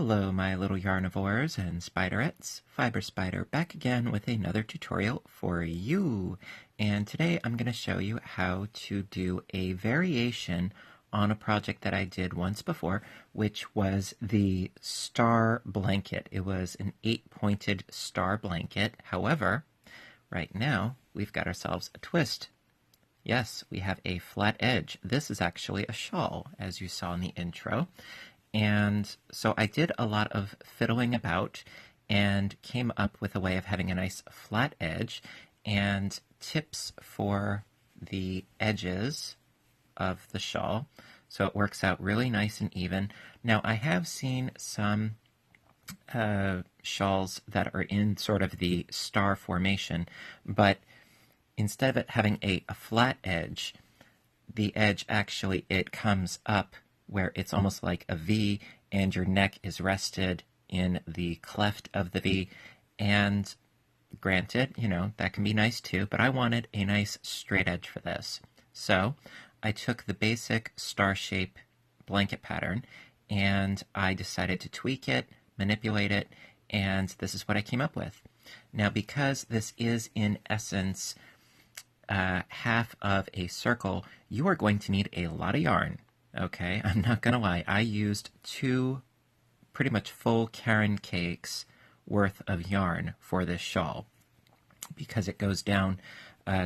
Hello, my little yarnivores and spiderettes. Fiber Spider back again with another tutorial for you. And today I'm going to show you how to do a variation on a project that I did once before, which was the star blanket. It was an 8-pointed star blanket. However, right now we've got ourselves a twist. Yes, we have a flat edge. This is actually a shawl, as you saw in the intro. And so I did a lot of fiddling about and came up with a way of having a nice flat edge and tips for the edges of the shawl, so it works out really nice and even. Now, I have seen some shawls that are in sort of the star formation, but instead of it having a flat edge, the edge actually, it comes up where it's almost like a V, and your neck is rested in the cleft of the V. And granted, that can be nice too, but I wanted a nice straight edge for this. So I took the basic star shape blanket pattern, and I decided to tweak it, manipulate it, and this is what I came up with. Now, because this is in essence half of a circle, you are going to need a lot of yarn. Okay, I'm not gonna lie, I used 2 pretty much full Karen cakes worth of yarn for this shawl because it goes down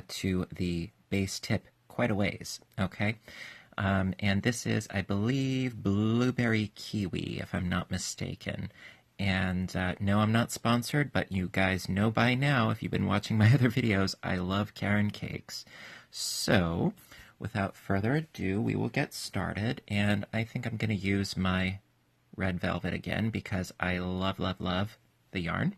to the base tip quite a ways, okay? And this is, I believe, Blueberry Kiwi, if I'm not mistaken. And no, I'm not sponsored, but you guys know by now, if you've been watching my other videos, I love Karen cakes. So, without further ado, we will get started, and I think I'm going to use my red velvet again because I love, love, love the yarn.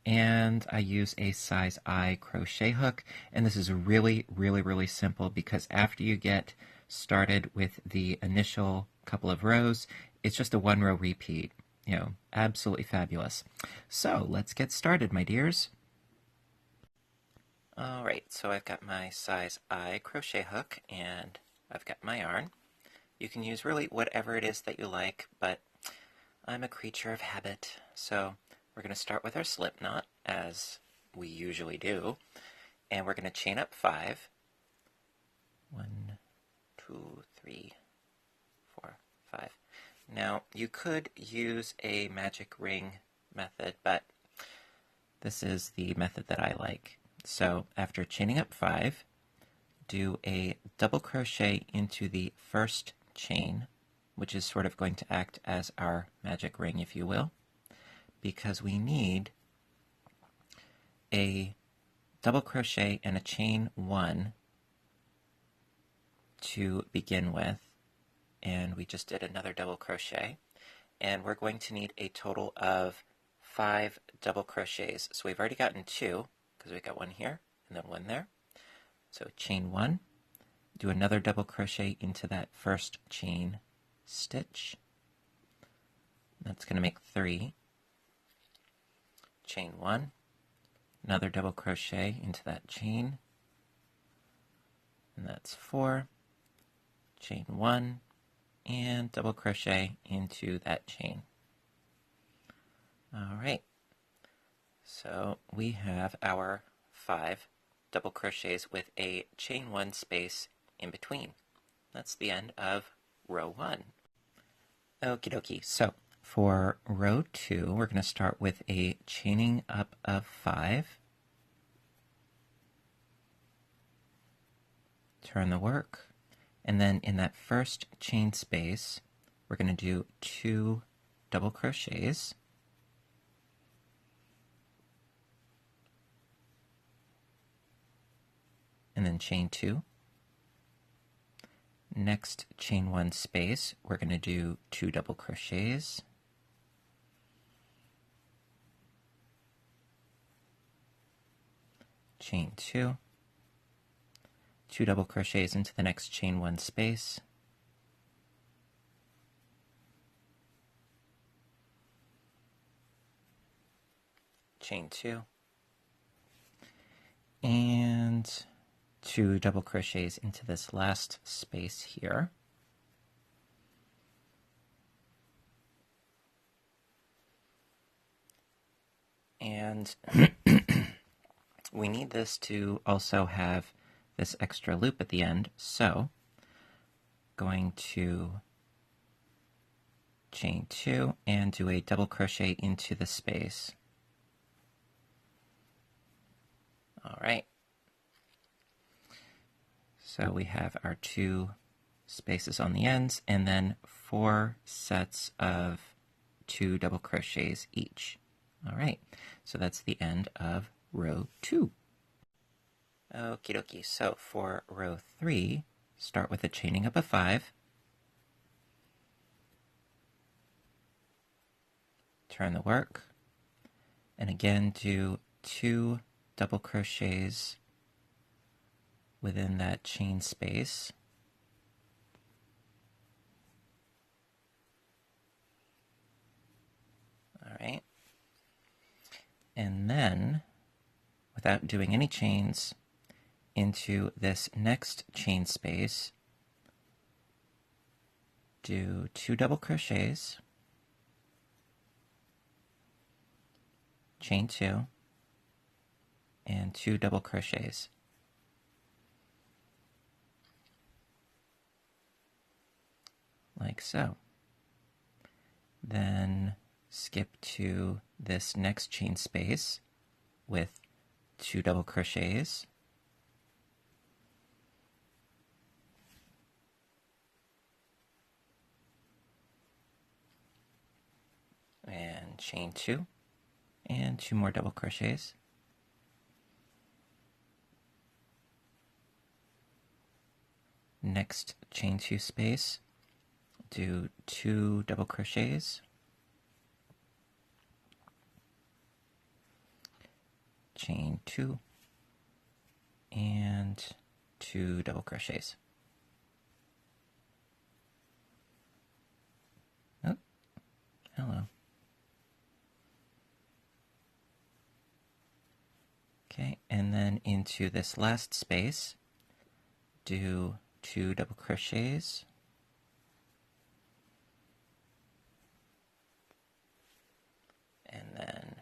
And I use a size I crochet hook, and this is really, really, really simple because after you get started with the initial couple of rows, it's just a 1-row repeat. Absolutely fabulous. So let's get started, my dears. Alright, so I've got my size I crochet hook and I've got my yarn. You can use really whatever it is that you like, but I'm a creature of habit, so we're going to start with our slip knot, as we usually do, and we're going to chain up 5. 1, 2, 3, 4, 5. Now, you could use a magic ring method, but this is the method that I like. So after chaining up 5, do a double crochet into the first chain, which is sort of going to act as our magic ring, if you will, because we need a double crochet and a chain 1 to begin with, and we just did another double crochet, and we're going to need a total of 5 double crochets. So we've already gotten 2, because we got 1 here and then 1 there. So chain 1, do another double crochet into that first chain stitch. That's going to make 3. Chain 1, another double crochet into that chain, and that's 4. Chain 1, and double crochet into that chain. Alright, so we have our 5 double crochets with a chain 1 space in between. That's the end of row 1. Okie dokie, so for row 2, we're going to start with a chaining up of 5. Turn the work. And then in that first chain space, we're going to do 2 double crochets. And then chain 2. Next chain 1 space, we're going to do 2 double crochets. Chain 2. 2 double crochets into the next chain 1 space. Chain 2. And 2 double crochets into this last space here. And we need this to also have this extra loop at the end, so going to chain 2 and do a double crochet into the space. All right. So we have our 2 spaces on the ends and then 4 sets of 2 double crochets each. All right, so that's the end of row 2. Okie dokie, so for row 3, start with a chaining up of 5. Turn the work, and again do 2 double crochets within that chain space. All right. And then, without doing any chains, into this next chain space, do 2 double crochets, chain 2, and 2 double crochets. Like so. Then skip to this next chain space with 2 double crochets, and chain 2 and 2 more double crochets. Next chain 2 space, do 2 double crochets, chain 2 and 2 double crochets. Oh, hello. Okay, and then into this last space, do 2 double crochets, and then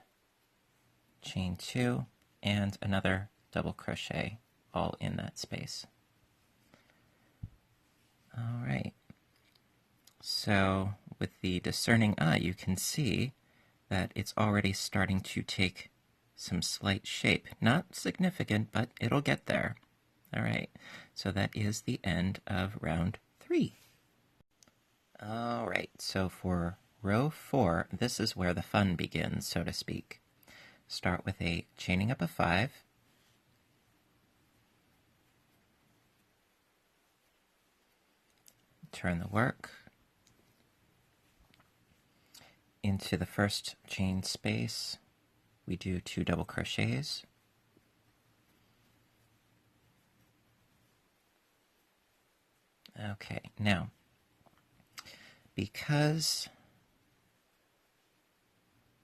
chain 2 and another double crochet all in that space. All right. So with the discerning eye, you can see that it's already starting to take some slight shape. Not significant, but it'll get there. All right, so that is the end of round 3. All right, so for row 4, this is where the fun begins, so to speak. Start with a chaining up of 5. Turn the work into the first chain space. We do 2 double crochets. Okay, now, because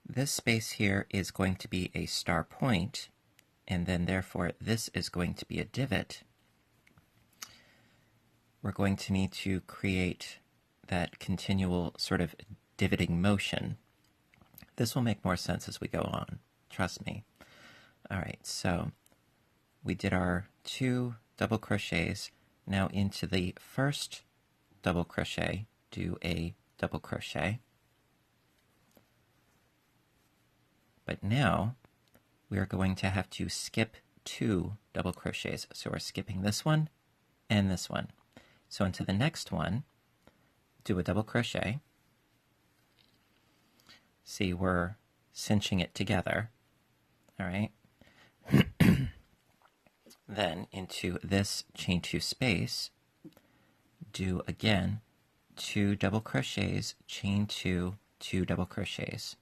this space here is going to be a star point, and then therefore this is going to be a divot, we're going to need to create that continual sort of divoting motion. This will make more sense as we go on, trust me. All right, so we did our 2 double crochets. Now into the first double crochet, do a double crochet. But now we are going to have to skip 2 double crochets. So we're skipping this one and this one. So into the next one, do a double crochet. See, we're cinching it together. All right. Then into this chain 2 space, do again 2 double crochets, chain 2, 2 double crochets.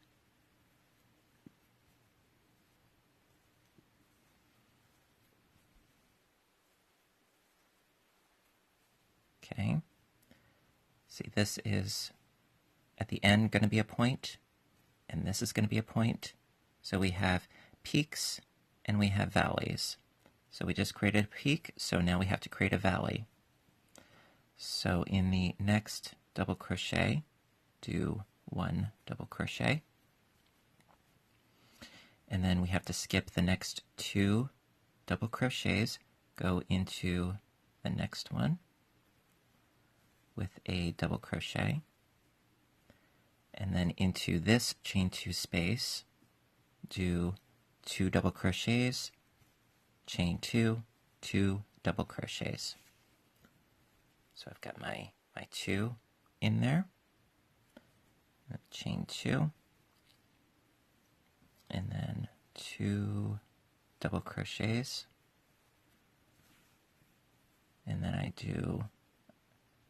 Okay. See, this is at the end going to be a point, and this is going to be a point. So we have peaks and we have valleys. So we just created a peak, so now we have to create a valley. So in the next double crochet, do 1 double crochet. and then we have to skip the next 2 double crochets, go into the next one with a double crochet, and then into this chain 2 space, do 2 double crochets, chain 2, 2 double crochets. So I've got my 2 in there, chain 2, and then 2 double crochets, and then I do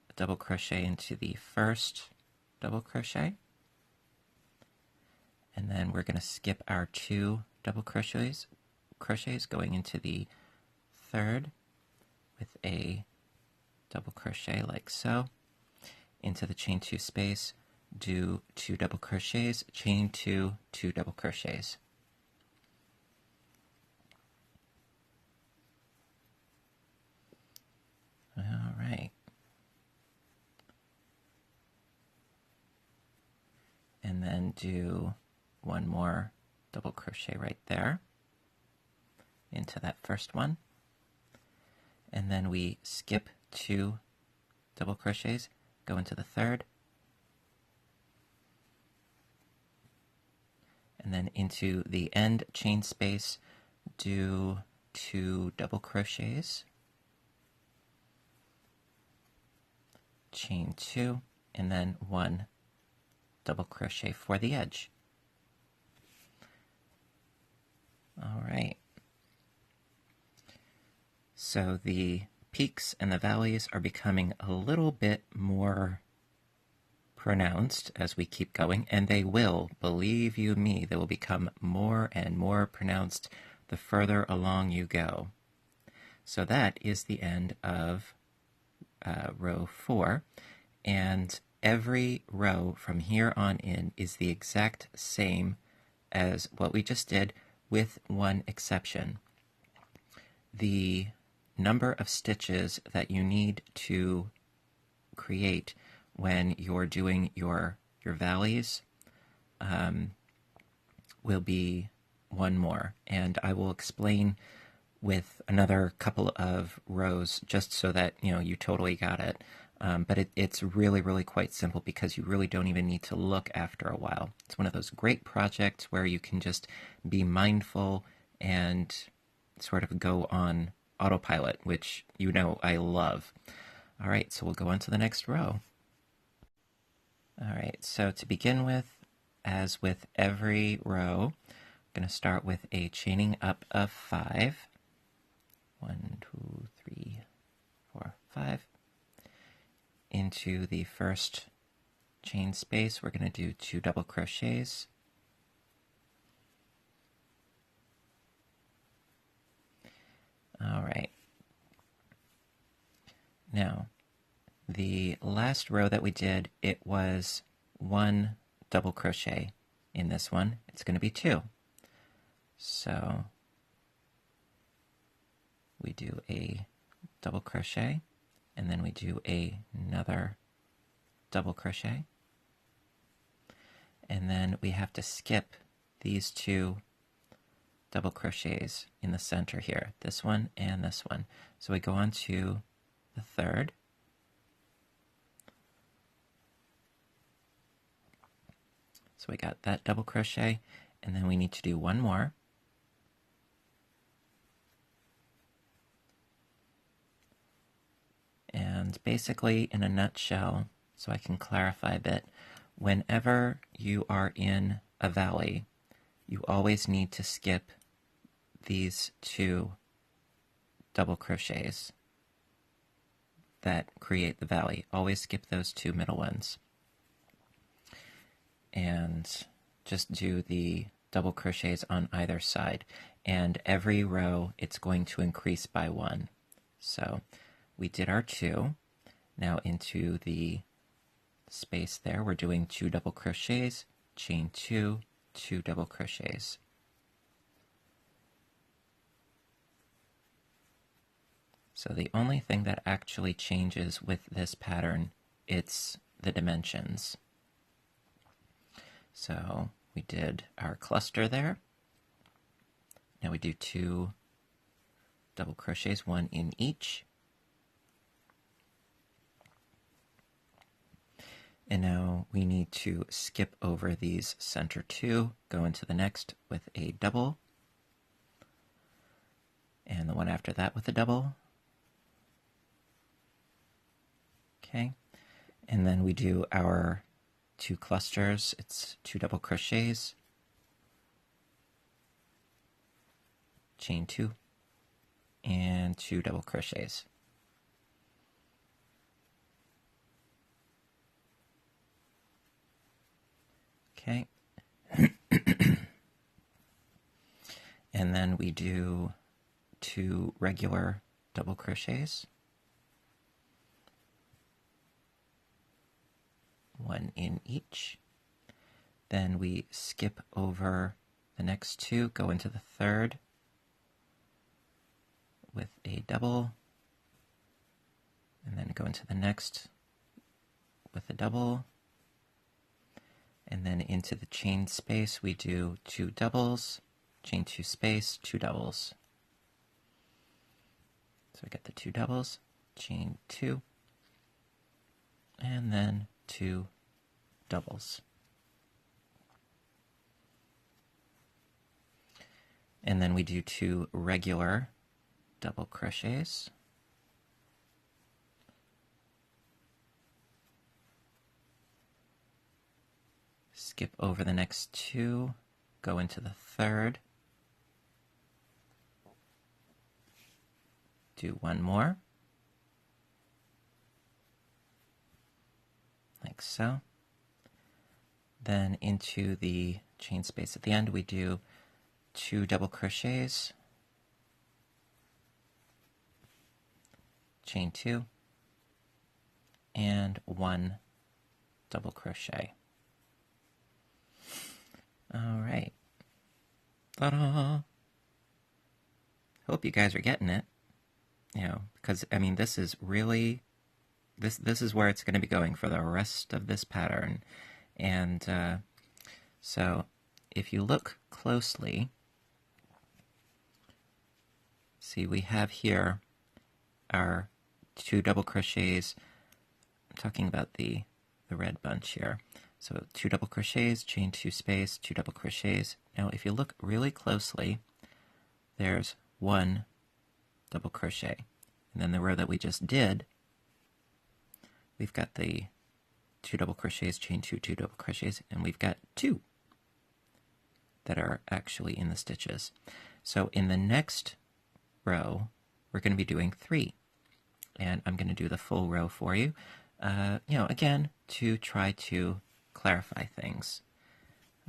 a double crochet into the first double crochet, and then we're going to skip our 2 double crochets going into the third with a double crochet like so, into the chain 2 space, do 2 double crochets, chain 2, 2 double crochets. All right. And then do 1 more double crochet right there into that first one. And then we skip 2 double crochets, go into the third, and then into the end chain space, do 2 double crochets, chain 2, and then 1 double crochet for the edge. All right. So the peaks and the valleys are becoming a little bit more pronounced as we keep going, and they will, believe you me, they will become more and more pronounced the further along you go. So that is the end of row 4, and every row from here on in is the exact same as what we just did, with one exception. The number of stitches that you need to create when you're doing your valleys will be 1 more, and I will explain with another couple of rows just so that you totally got it. But it's really quite simple because you really don't even need to look after a while. It's one of those great projects where you can just be mindful and sort of go on autopilot, which I love. All right, so we'll go on to the next row. All right, so to begin with, as with every row, I'm going to start with a chaining up of 5. 1, 2, 3, 4, 5. Into the first chain space, we're going to do 2 double crochets. All right. Now, the last row that we did, it was 1 double crochet. In this one, it's going to be 2. So we do a double crochet, and then we do another double crochet, and then we have to skip these 2 double crochets in the center here, this one and this one. So we go on to the third, so we got that double crochet, and then we need to do 1 more. And basically, in a nutshell, so I can clarify a bit, whenever you are in a valley, you always need to skip these 2 double crochets that create the valley. Always skip those 2 middle ones. And just do the double crochets on either side. And every row, it's going to increase by 1. So we did our 2. Now into the space there, we're doing 2 double crochets, chain 2, 2 double crochets. So the only thing that actually changes with this pattern, it's the dimensions. So we did our cluster there, we do 2 double crochets, 1 in each. And now we need to skip over these center 2, go into the next with a double, and the one after that with a double. Okay, and then we do our 2 clusters. It's 2 double crochets, chain 2, and 2 double crochets. Okay. And then we do 2 regular double crochets, 1 in each. Then we skip over the next 2, go into the third with a double, and then go into the next with a double. And then into the chain space, we do 2 doubles, chain 2 space, 2 doubles. So we get the 2 doubles, chain 2, and then 2 doubles. And then we do 2 regular double crochets. Skip over the next 2, go into the third, do 1 more, like so. Then into the chain space at the end, we do 2 double crochets, chain 2, and 1 double crochet. All right. Ta-da! Hope you guys are getting it. You know, because I mean, this is really this is where it's going to be going for the rest of this pattern. And so, if you look closely, see we have here our 2 double crochets. I'm talking about the red bunch here. So 2 double crochets, chain 2 space, 2 double crochets. Now if you look really closely, there's 1 double crochet. And then the row that we just did, we've got the 2 double crochets, chain 2, 2 double crochets, and we've got 2 that are actually in the stitches. So in the next row, we're going to be doing 3. And I'm going to do the full row for you, you know, again, to try to clarify things.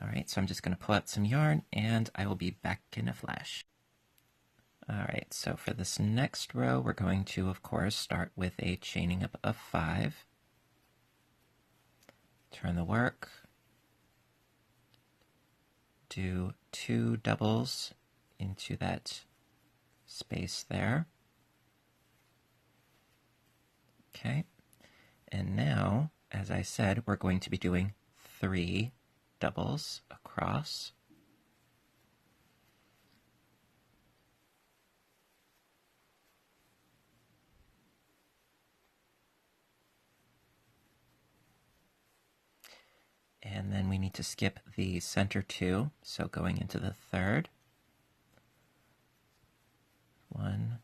All right, so I'm just going to pull out some yarn, and I will be back in a flash. All right, so for this next row, we're going to, of course, start with a chaining up of 5. Turn the work. Do 2 doubles into that space there. Okay, and now, as I said, we're going to be doing 3 doubles across. And then we need to skip the center 2, so going into the third. 1,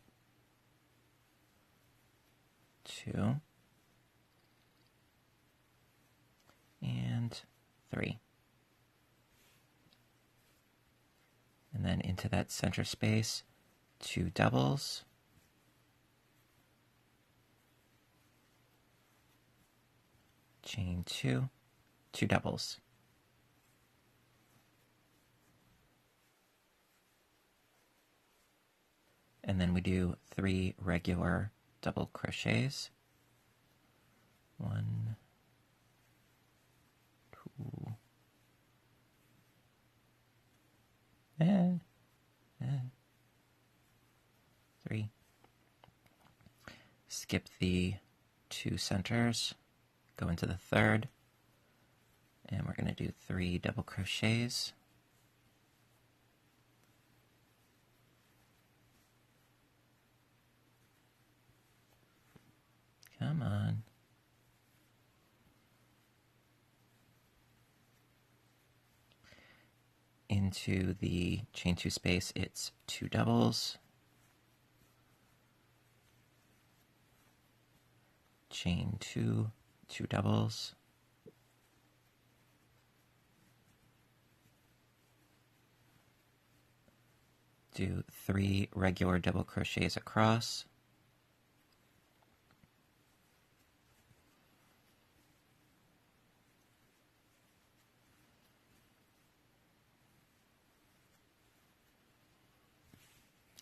2, and 3. And then into that center space, 2 doubles, chain 2, 2 doubles. And then we do 3 regular double crochets. 1, 2, and 3. Skip the 2 centers, go into the third, and we're going to do 3 double crochets. Come on. Into the chain 2 space, it's 2 doubles, chain 2, 2 doubles, do 3 regular double crochets across,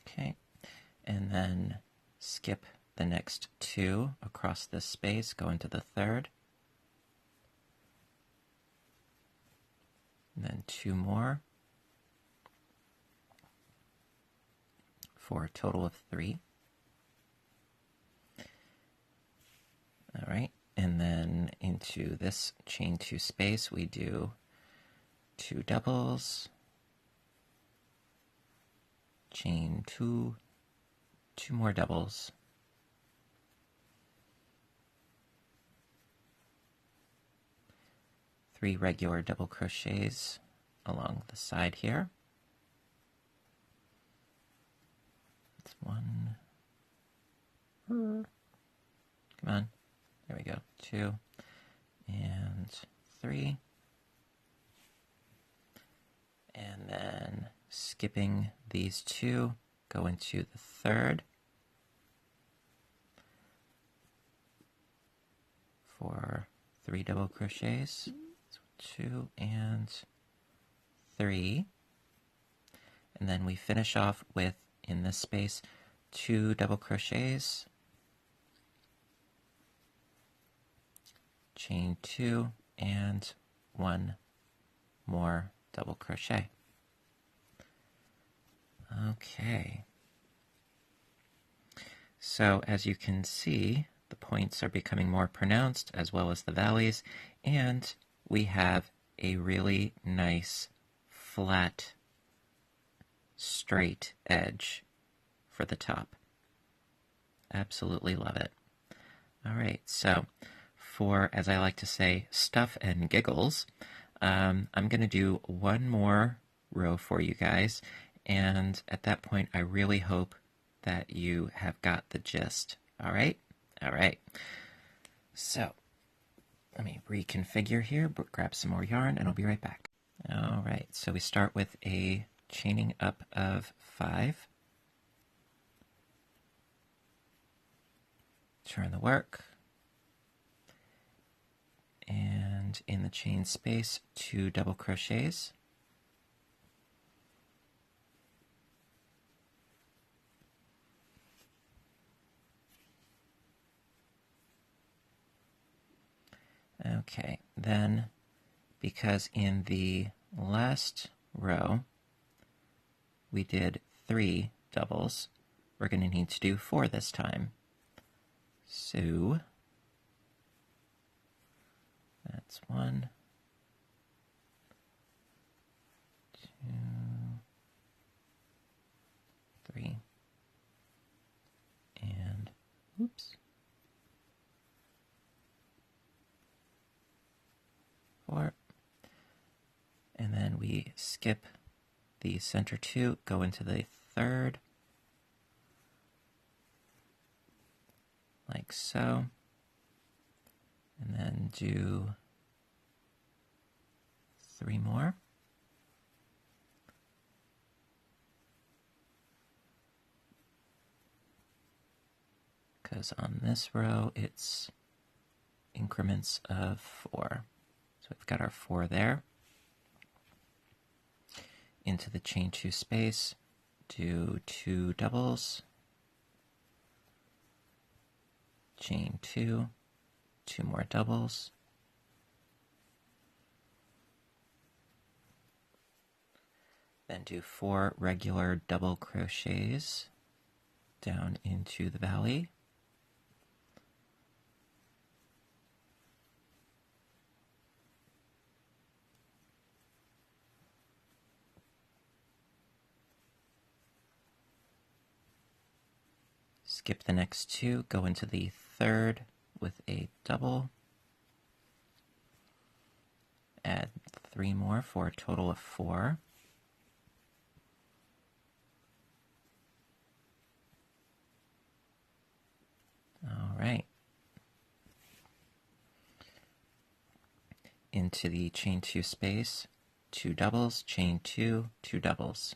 okay, and then skip the next 2 across this space, go into the third, and then 2 more for a total of 3. All right, and then into this chain 2 space, we do 2 doubles, chain 2, 2 more doubles, three regular double crochets along the side here. That's 1. Come on. There we go. 2 and 3. And then skipping these 2, go into the third for 3 double crochets. So 2 and 3. And then we finish off with, in this space, 2 double crochets, chain 2, and 1 more double crochet. Okay. So as you can see, the points are becoming more pronounced as well as the valleys, and we have a really nice flat straight edge for the top. Absolutely love it. All right, so for, as I like to say, stuff and giggles, I'm going to do one more row for you guys, and at that point I really hope that you have got the gist. All right? All right. So let me reconfigure here, grab some more yarn, and I'll be right back. All right, so we start with a chaining up of 5. Turn the work. And in the chain space, 2 double crochets. Okay, then because in the last row we did 3 doubles, we're going to need to do 4 this time. So that's 1, 2, 3, and oops, 4. And then we skip the center 2, go into the third, like so, and then do 3 more. Because on this row it's increments of 4. So we've got our 4 there. Into the chain 2 space, do 2 doubles, chain 2, 2 more doubles, then do 4 regular double crochets down into the valley. Skip the next 2, go into the third with a double, add 3 more for a total of 4. All right. Into the chain 2 space, 2 doubles, chain 2, 2 doubles.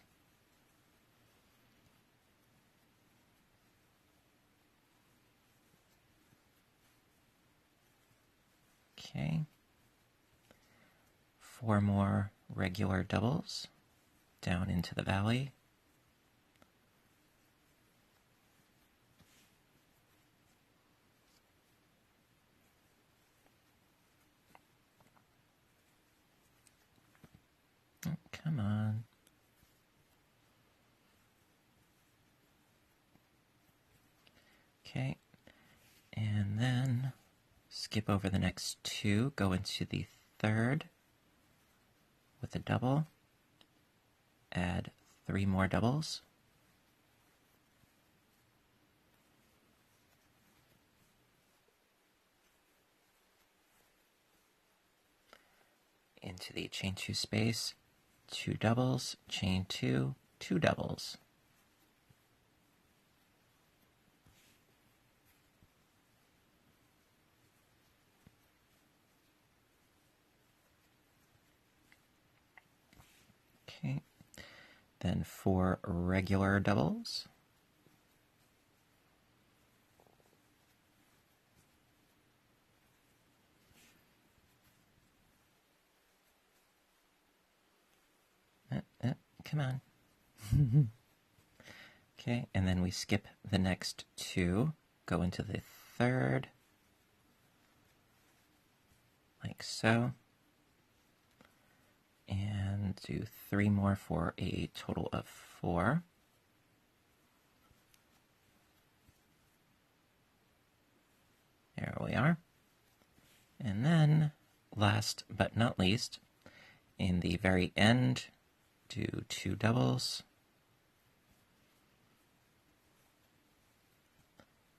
Okay. 4 more regular doubles down into the valley. Oh, come on. Okay. And then skip over the next 2, go into the third with a double, add 3 more doubles, into the chain 2 space, 2 doubles, chain 2, 2 doubles. Okay, then 4 regular doubles. Come on. Okay, and then we skip the next 2, go into the third, like so, and do 3 more for a total of 4. There we are. And then, last but not least, in the very end, do 2 doubles,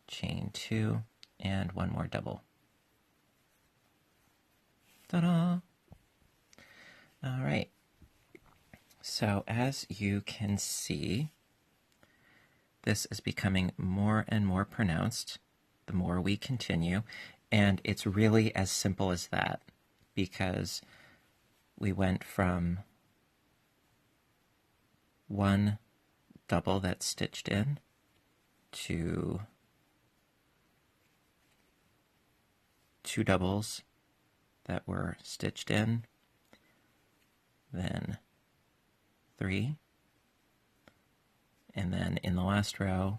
chain 2, and 1 more double. Ta-da! All right. So as you can see, this is becoming more and more pronounced the more we continue, and it's really as simple as that, because we went from 1 double that's stitched in to 2 doubles that were stitched in, then 3, and then in the last row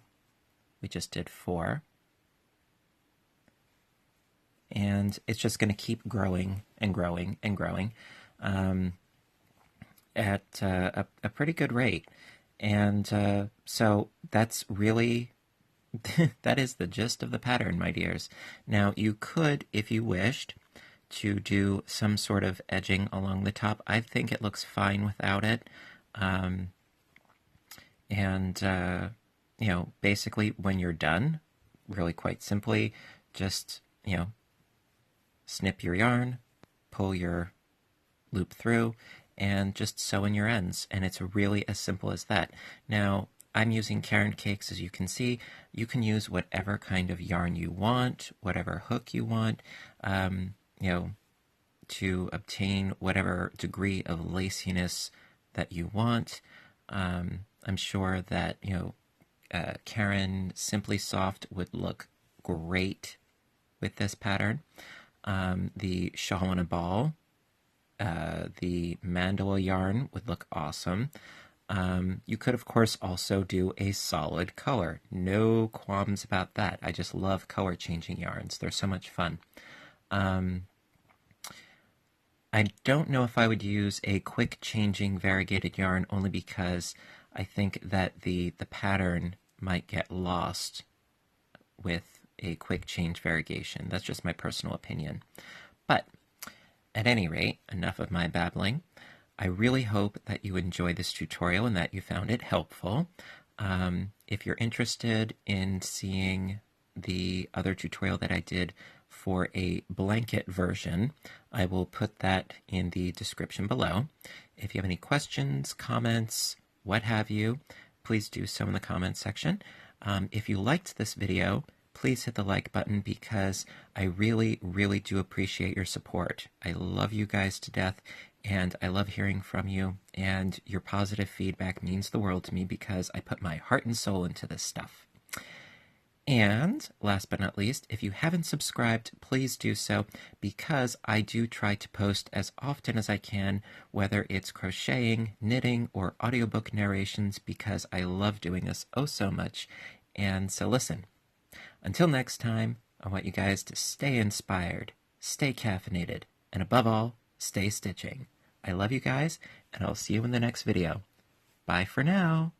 we just did 4, and it's just going to keep growing and growing and growing at a pretty good rate. And so that's really that is the gist of the pattern, my dears. Now you could, if you wished, to do some sort of edging along the top. I think it looks fine without it. You know, basically when you're done, really quite simply, just, you know, snip your yarn, pull your loop through, and just sew in your ends. And it's really as simple as that. Now, I'm using Caron Cakes, as you can see. You can use whatever kind of yarn you want, whatever hook you want, you know, to obtain whatever degree of laciness that you want. I'm sure that, you know, Caron Simply Soft would look great with this pattern. The Shawl in a Ball, the mandala yarn would look awesome. You could, of course, also do a solid color. No qualms about that. I just love color changing yarns. They're so much fun. I don't know if I would use a quick changing variegated yarn, only because I think that the pattern might get lost with a quick change variegation. That's just my personal opinion. But at any rate, enough of my babbling. I really hope that you enjoyed this tutorial and that you found it helpful. If you're interested in seeing the other tutorial that I did for a blanket version. I will put that in the description below. If you have any questions, comments, what have you, please do so in the comments section. If you liked this video, please hit the like button because I really, really do appreciate your support. I love you guys to death, and I love hearing from you, and your positive feedback means the world to me because I put my heart and soul into this stuff. And last but not least, if you haven't subscribed, please do so because I do try to post as often as I can, whether it's crocheting, knitting, or audiobook narrations, because I love doing this oh so much. And so listen, until next time, I want you guys to stay inspired, stay caffeinated, and above all, stay stitching. I love you guys, and I'll see you in the next video. Bye for now.